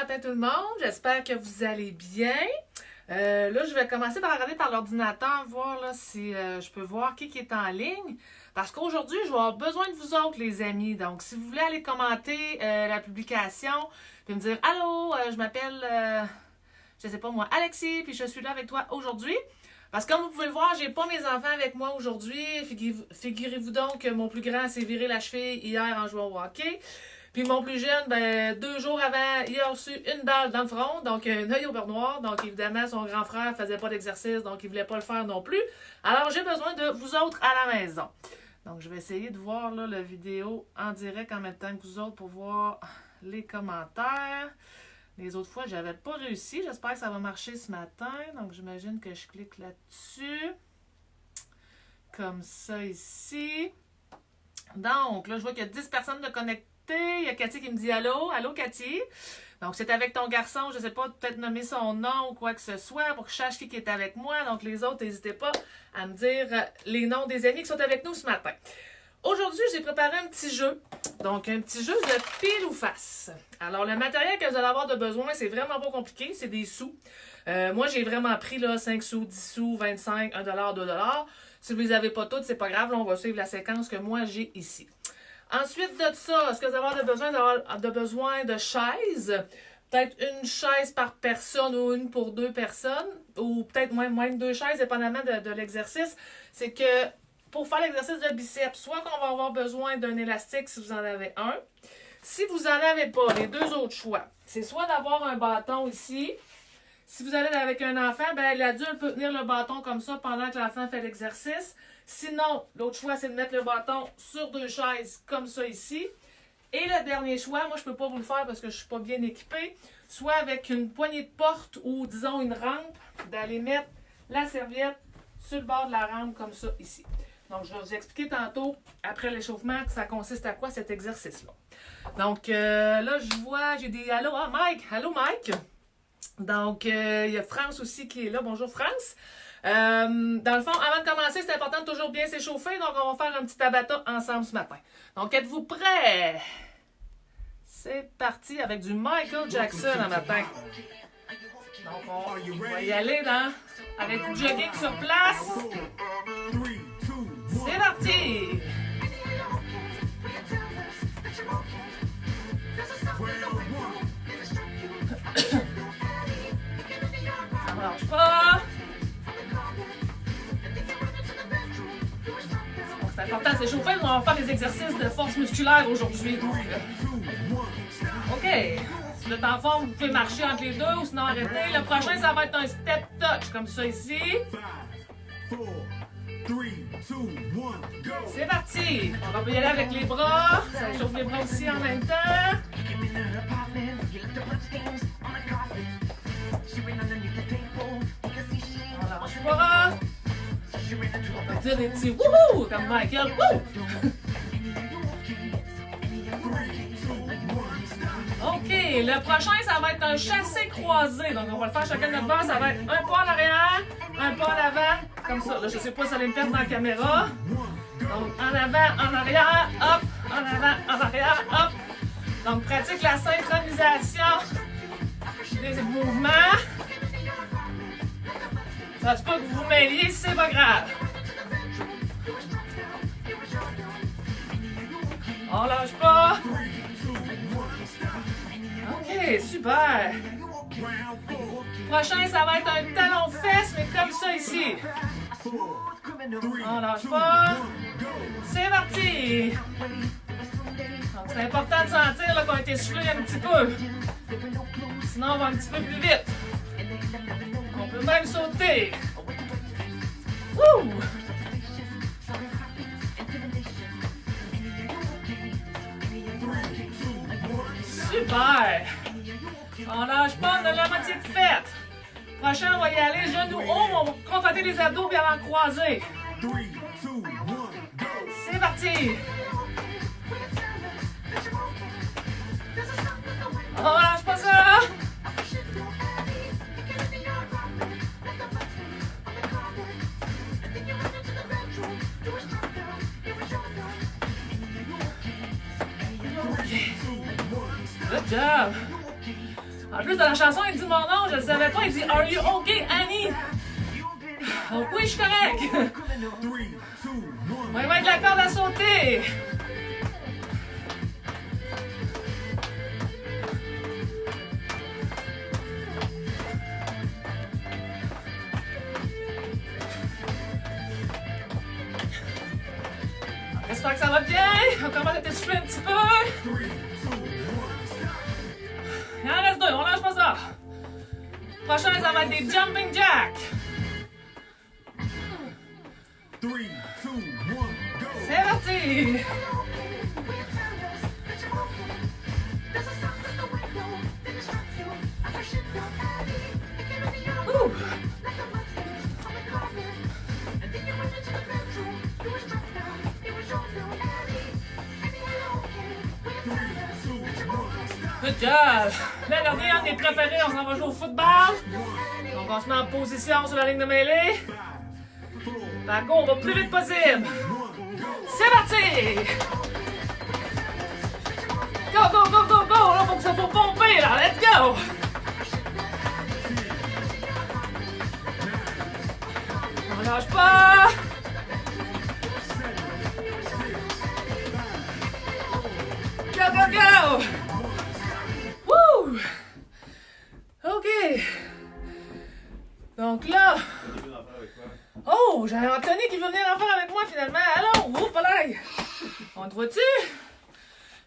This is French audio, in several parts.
matin tout le monde, j'espère que vous allez bien. Là, je vais commencer par regarder par l'ordinateur, voir là, si je peux voir qui est en ligne. Parce qu'aujourd'hui, je vais avoir besoin de vous autres, les amis. Donc, si vous voulez aller commenter la publication, puis me dire « Allô, je m'appelle, je sais pas moi, Alexis, puis je suis là avec toi aujourd'hui. » Parce que comme vous pouvez le voir, j'ai pas mes enfants avec moi aujourd'hui. Figurez-vous donc que mon plus grand s'est viré la cheville hier en jouant au hockey. Puis mon plus jeune, 2 jours avant, il a reçu une balle dans le front, donc un œil au beurre noir. Donc évidemment, son grand frère faisait pas d'exercice, donc il voulait pas le faire non plus. Alors j'ai besoin de vous autres à la maison. Donc je vais essayer de voir là, la vidéo en direct en même temps que vous autres pour voir les commentaires. Les autres fois, j'avais pas réussi. J'espère que ça va marcher ce matin. Donc j'imagine que je clique là-dessus. Comme ça ici. Donc là, je vois qu'il y a 10 personnes de connectées. Il y a Cathy qui me dit allô. Allô, Cathy. Donc, c'est avec ton garçon. Je ne sais pas, peut-être nommer son nom ou quoi que ce soit pour que je sache qui est avec moi. Donc, les autres, n'hésitez pas à me dire les noms des amis qui sont avec nous ce matin. Aujourd'hui, j'ai préparé un petit jeu. Donc, un petit jeu de pile ou face. Alors, le matériel que vous allez avoir de besoin, c'est vraiment pas compliqué. C'est des sous. Moi, j'ai vraiment pris là, 5 sous, 10 sous, 25, 1 $, 2 $. Si vous les avez pas toutes, c'est pas grave. Là, on va suivre la séquence que moi, j'ai ici. Ensuite de ça, est-ce que vous allez avoir besoin de chaises? Peut-être une chaise par personne ou une pour 2 personnes. Ou peut-être même 2 chaises, dépendamment de l'exercice. C'est que pour faire l'exercice de biceps, soit qu'on va avoir besoin d'un élastique si vous en avez un. Si vous n'en avez pas, les 2 autres choix, c'est soit d'avoir un bâton ici. Si vous allez avec un enfant, l'adulte peut tenir le bâton comme ça pendant que l'enfant fait l'exercice. Sinon, l'autre choix, c'est de mettre le bâton sur 2 chaises comme ça ici. Et le dernier choix, moi, je ne peux pas vous le faire parce que je ne suis pas bien équipée, soit avec une poignée de porte ou, disons, une rampe, d'aller mettre la serviette sur le bord de la rampe comme ça ici. Donc, je vais vous expliquer tantôt, après l'échauffement, que ça consiste à quoi cet exercice-là. Donc, là, je vois, j'ai des... Allô, Mike! Allô, Mike! Donc, il y a France aussi qui est là. Bonjour, France! Dans le fond, avant de commencer, c'est important de toujours bien s'échauffer. Donc, on va faire un petit tabata ensemble ce matin. Donc, êtes-vous prêts? C'est parti avec du Michael Jackson en matin. Donc, on va y aller avec du jogging sur place. C'est parti! Ça ne marche pas. C'est important de s'échauffer, on va faire des exercices de force musculaire aujourd'hui. OK. Si vous êtes en forme, vous pouvez marcher entre les deux ou sinon arrêter. Le prochain, ça va être un step touch, comme ça ici. C'est parti. On va y aller avec les bras. Ça échauffe les bras aussi en même temps. On lâche pas. On va dire des petits wouhou comme Michael. Wouh! OK, le prochain, ça va être un chassé croisé. Donc, on va le faire chacun de notre bord. Ça va être un pas en arrière, un pas en avant. Comme ça. Là, je sais pas si ça allait me perdre dans la caméra. Donc, en avant, en arrière, hop. En avant, en arrière, hop. Donc, pratique la synchronisation des mouvements. Ça se peut que vous vous mêliez, c'est pas grave. On lâche pas. OK, super. Prochain, ça va être un talon-fesse, mais comme ça ici. On lâche pas. C'est parti. Donc, c'est important de sentir là, qu'on a été soufflé un petit peu. Sinon, on va un petit peu plus vite. On peut même sauter. Wouh! Super! On lâche pas, on a la moitié de faite. Prochain, on va y aller, genoux hauts, on va contracter les abdos et avant croiser. C'est parti! On lâche pas ça! Good job! En plus, dans la chanson, il dit mon nom, je le savais pas. Il dit Are you okay, Annie? Donc oui, je suis correct. On va mettre la corde à sauter. J'espère que ça va bien. On commence à t'essouffler un petit peu. Il en reste deux, on lâche pas ça. Prochain, ça va être des jumping jacks. C'est parti. Ouh. Good job! La dernière, des préférés, on s'en va jouer au football. Donc on se met en position sur la ligne de mêlée. La go, on va plus vite possible. C'est parti! Go, go, go, go, go! Là, faut que ça faut pomper, là. Let's go! On lâche pas! Go, go, go! Wouh! OK. Donc là... Oh, j'ai Anthony qui veut venir en faire avec moi finalement. Allô? Oups, là! On te voit-tu?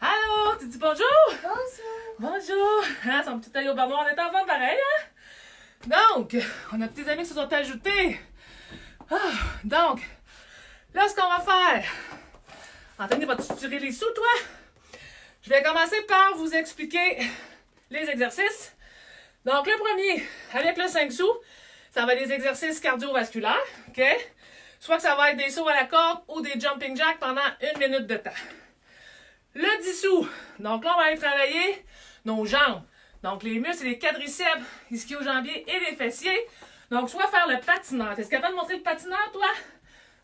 Allô? Tu dis bonjour? Bonjour. Bonjour! Hein, son petit œil au bas noir, on est en forme pareil, hein? Donc, on a des amis qui se sont ajoutés. Ah, donc, là, ce qu'on va faire... Anthony, vas-tu tirer les sous, toi? Je vais commencer par vous expliquer les exercices. Donc, le premier, avec le 5 sous, ça va être des exercices cardiovasculaires, OK? Soit que ça va être des sauts à la corde ou des jumping jacks pendant 1 minute de temps. Le 10 sous, donc là, on va aller travailler nos jambes. Donc, les muscles, les quadriceps, ischio-jambiers et les fessiers. Donc, soit faire le patineur. T'es capable de montrer le patineur, toi?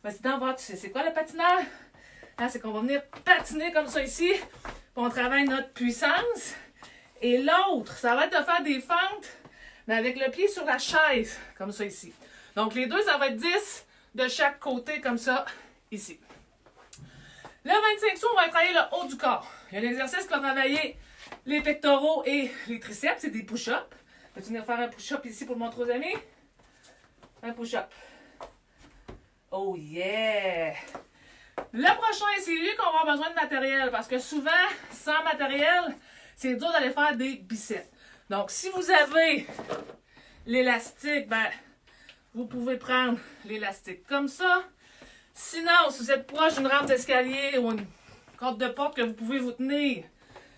Vas-y, t'en vas, tu sais, c'est quoi le patineur? Hein, c'est qu'on va venir patiner comme ça ici, puis on travaille notre puissance. Et l'autre, ça va être de faire des fentes, mais avec le pied sur la chaise, comme ça ici. Donc, les deux, ça va être 10 de chaque côté, comme ça, ici. Le 25 sous, on va travailler le haut du corps. Il y a un exercice qui va travailler les pectoraux et les triceps, c'est des push-ups. Peux-tu venir faire un push-up ici pour le montrer aux amis? Un push-up. Oh yeah! Le prochain, c'est lui qu'on va avoir besoin de matériel, parce que souvent, sans matériel, c'est dur d'aller faire des biceps. Donc, si vous avez l'élastique, ben, vous pouvez prendre l'élastique comme ça. Sinon, si vous êtes proche d'une rampe d'escalier ou une corde de porte que vous pouvez vous tenir,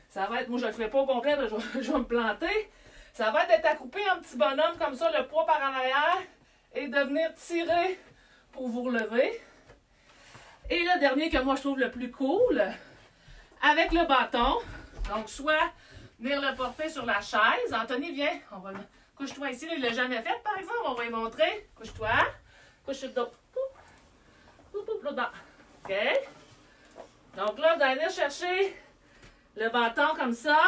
ça va être, moi je ne le ferai pas au complet, je vais me planter. Ça va être d'être accroupi en petit bonhomme comme ça, le poids par en arrière, et de venir tirer pour vous relever. Et le dernier que moi je trouve le plus cool, avec le bâton. Donc, soit venir le porter sur la chaise. Anthony, viens, on va le... Couche-toi ici, il ne l'a jamais fait par exemple, on va lui montrer. Couche-toi, couche sur le dos. Là-dedans. OK? Donc là, vous allez venir chercher le bâton comme ça.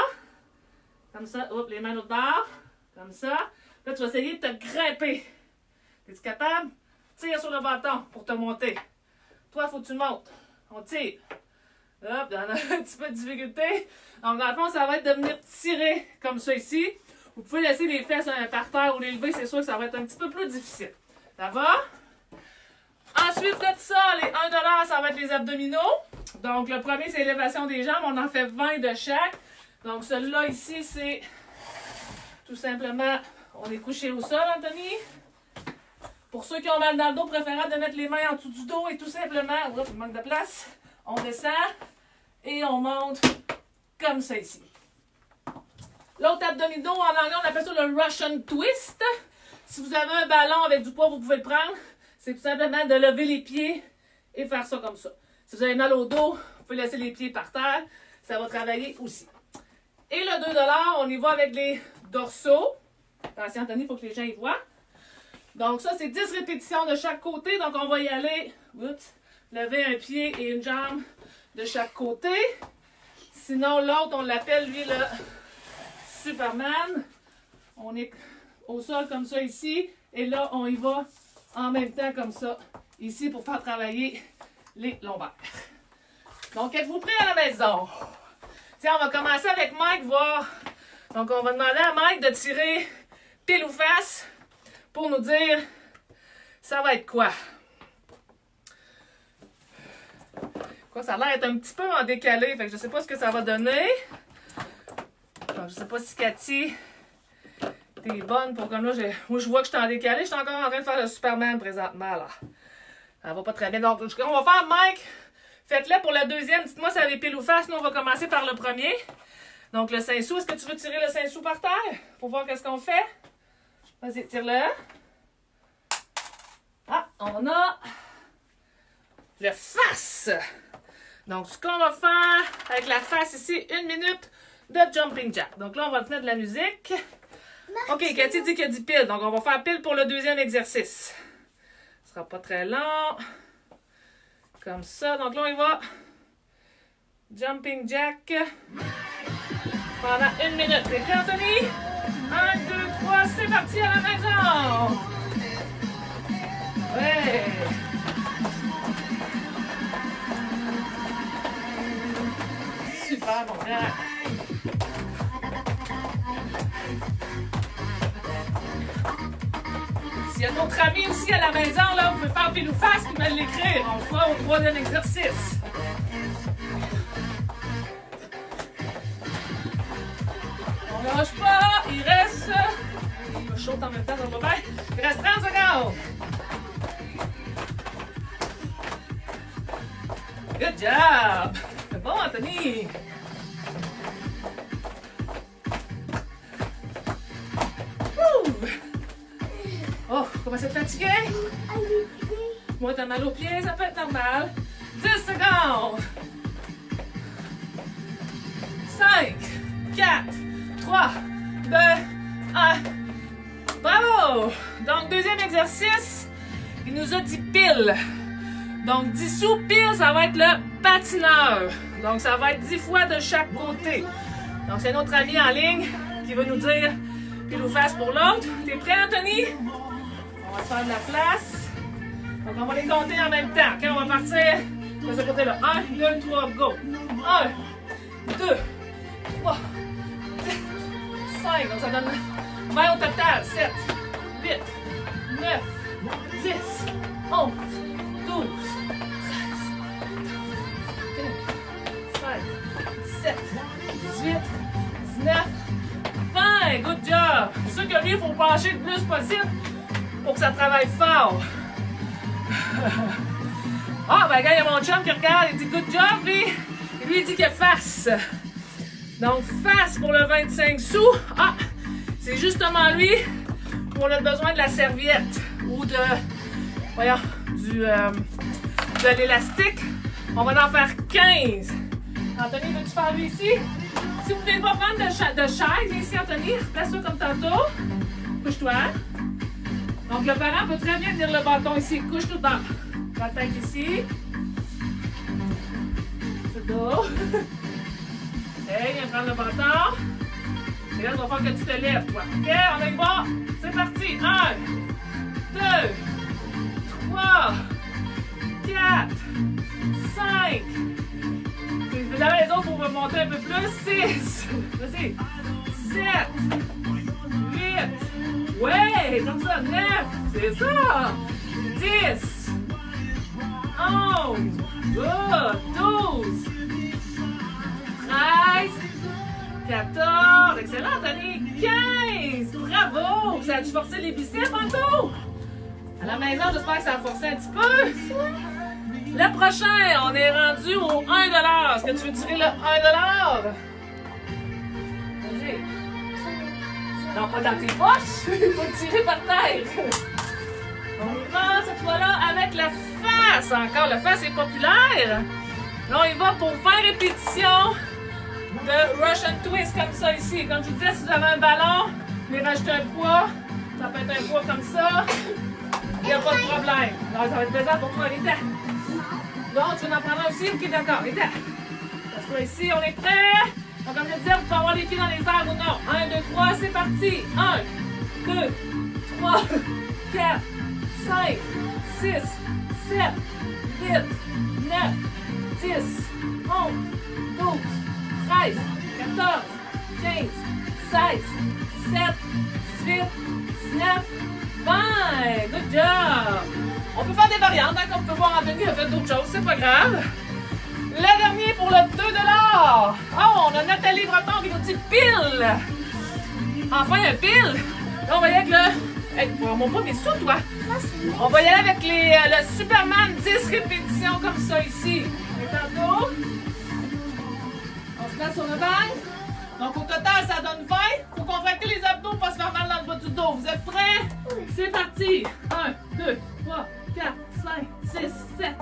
Comme ça. Oups, les mains l'autre bord. Comme ça. Là, tu vas essayer de te grimper. Es-tu capable? Tire sur le bâton pour te monter. Toi, il faut que tu montes. On tire. Hop, on a un petit peu de difficulté. Donc, dans le fond, ça va être de venir tirer comme ça ici. Vous pouvez laisser les fesses par terre ou les lever, c'est sûr que ça va être un petit peu plus difficile. Ça va? Ensuite de ça, les 1 $, ça va être les abdominaux. Donc, le premier, c'est l'élévation des jambes. On en fait 20 de chaque. Donc, celui-là ici, c'est tout simplement, on est couché au sol, Anthony. Pour ceux qui ont mal dans le dos, préférable de mettre les mains en dessous du dos et tout simplement, oups, il manque de place. On descend et on monte comme ça ici. L'autre abdominaux, en anglais, on appelle ça le Russian Twist. Si vous avez un ballon avec du poids, vous pouvez le prendre. C'est tout simplement de lever les pieds et faire ça comme ça. Si vous avez mal au dos, vous pouvez laisser les pieds par terre. Ça va travailler aussi. Et le 2 $, on y va avec les dorsaux. Attention, Anthony, il faut que les gens y voient. Donc ça, c'est 10 répétitions de chaque côté. Donc on va y aller. Oups, lever un pied et une jambe de chaque côté. Sinon, l'autre, on l'appelle, lui, le Superman. On est au sol comme ça ici. Et là, on y va en même temps comme ça, ici, pour faire travailler les lombaires. Donc, êtes-vous prêts à la maison? Tiens, on va commencer avec Mike, voir. Donc, on va demander à Mike de tirer pile ou face pour nous dire ça va être quoi. Quoi, ça a l'air d'être un petit peu en décalé, fait que je sais pas ce que ça va donner. Donc, je sais pas si Cathy, t'es bonne pour comme là. Moi, je vois que je suis en décalé. Je suis encore en train de faire le Superman présentement, là. Ça va pas très bien. Donc, on va faire Mike. Faites-le pour le deuxième. Dites-moi si vous avez pile ou face. Nous, on va commencer par le premier. Donc, le 5 sous. Est-ce que tu veux tirer le 5 sous par terre pour voir qu'est-ce qu'on fait? Vas-y, tire-le. Ah, on a le face. Donc, ce qu'on va faire avec la face ici, 1 minute de jumping jack. Donc là, on va tenir de la musique. OK, Cathy dit qu'il y a 10 piles. Donc, on va faire pile pour le deuxième exercice. Ce sera pas très long. Comme ça. Donc là, on y va. Jumping jack. Pendant 1 minute. T'es prêt, Anthony? 1, 2, 3, c'est parti à la maison! Ouais! Super, mon frère! S'il y a d'autres amis aussi à la maison, là, vous pouvez faire pile ou face et me l'écrire. On le fera au troisième exercice. On lâche pas, il reste... Je me chauffe en même temps, ça va bien. Il reste 30 secondes. Good job! C'est bon, Anthony! Wouh! Oh, commence à te fatiguer? Moi, t'as mal aux pieds, ça peut être normal. 10 secondes! 5, 4, 3, 2, 1. Bravo! Donc, deuxième exercice, il nous a dit pile. Donc, 10 sous pile, ça va être le patineur. Donc, ça va être 10 fois de chaque côté. Donc, c'est notre ami en ligne qui va nous dire pile ou face pour l'autre. T'es prêt, Anthony? On va se faire de la place. Donc, on va les compter en même temps. OK, on va partir de ce côté-là. 1, 2, 3, go! 1, 2, 3, 4, 5. Donc, ça donne 20 au total. 7, 8, 9, 10, 11, 12, 13, 17, 18, 19, 20. Good job! C'est sûr que lui, il faut pencher le plus possible pour que ça travaille fort. Ah, ben, regarde, il y a mon chum qui regarde, il dit good job, lui. Et lui, il dit que face. Donc, face pour le 25 sous. Ah, c'est justement lui où on a besoin de la serviette ou de, voyons, de l'élastique. On va en faire 15. Anthony, veux-tu faire lui ici? Si vous ne voulez pas prendre de chaise, viens ici, Anthony. Place-toi comme tantôt. Couche-toi. Donc, le parent peut très bien tenir le bâton ici. Couche-toi dans la tête ici. C'est dos. Hey, viens prendre le bâton. Et là, il va falloir que tu te lèves, toi. OK, on y va. C'est parti. 1, 2, 3, 4, 5. Si vous avez les autres pour remonter un peu plus, 6. Vas-y. 7, 8. Ouais, comme ça. 9. C'est ça. 10. 11. Good. 12. 13. 14. Excellent, Anthony. 15. Bravo. Ça a-tu forcé les biceps en tout? À la maison, j'espère que ça a forcé un petit peu. Le prochain, on est rendu au 1$. Est-ce que tu veux tirer le 1$? Vas-y. Non, pas dans tes poches. Il faut le tirer par terre. On va cette fois-là avec la face. Encore, la face est populaire. Là, on y va pour 20 répétitions de Russian Twist comme ça ici. Comme je vous disais, si vous avez un ballon, vous voulez rajouter un poids, ça peut être un poids comme ça. Il n'y a pas de problème. Alors, ça va être plaisant pour toi, Rita. Donc, tu veux en prendre un aussi? Ok, d'accord, Rita. Passe-toi ici, on est prêt? Donc, comme je disais, vous pouvez avoir les pieds dans les airs ou non. 1, 2, 3, c'est parti. 1, 2, 3, 4, 5, 6, 7, 8, 9, 10, 11, 12, 13, 14, 15, 16, 17, 18, 19, 20. Good job! On peut faire des variantes, hein, comme on peut voir, Anthony a fait d'autres choses, c'est pas grave. Le dernier pour le 2 $. Oh, on a Nathalie Breton qui nous dit pile. Enfin, un pile. Là, on va y aller avec le... Hey, mon pas mes sous, toi. On va y aller avec le Superman 10 répétitions comme ça ici. Et tantôt, on se met sur le banc. Donc, au total, ça donne 20. Faut contracter les abdos pour pas se faire mal dans le bas du dos. Vous êtes prêts? Oui. C'est parti. 1, 2, 3, 4, 5, 6, 7,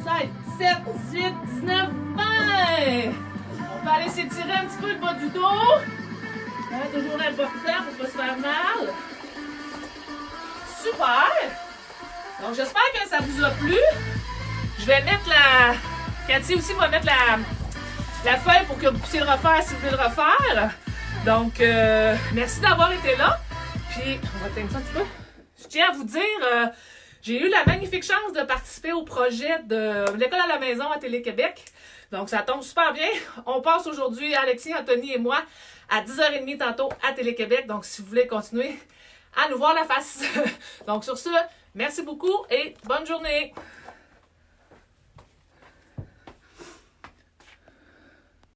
16, 17, 18, 19, 20. On peut aller s'étirer un petit peu le bas du dos. Toujours important pour ne pas se faire mal. Super. Donc, j'espère que ça vous a plu. Je vais mettre la... Cathy aussi va mettre la feuille pour que vous puissiez le refaire si vous voulez le refaire. Donc, merci d'avoir été là. Puis, on va éteindre ça un petit peu. Je tiens à vous dire... j'ai eu la magnifique chance de participer au projet de l'école à la maison à Télé-Québec. Donc, ça tombe super bien. On passe aujourd'hui, Alexis, Anthony et moi, à 10h30 tantôt à Télé-Québec. Donc, si vous voulez continuer à nous voir la face. Donc, sur ce, merci beaucoup et bonne journée.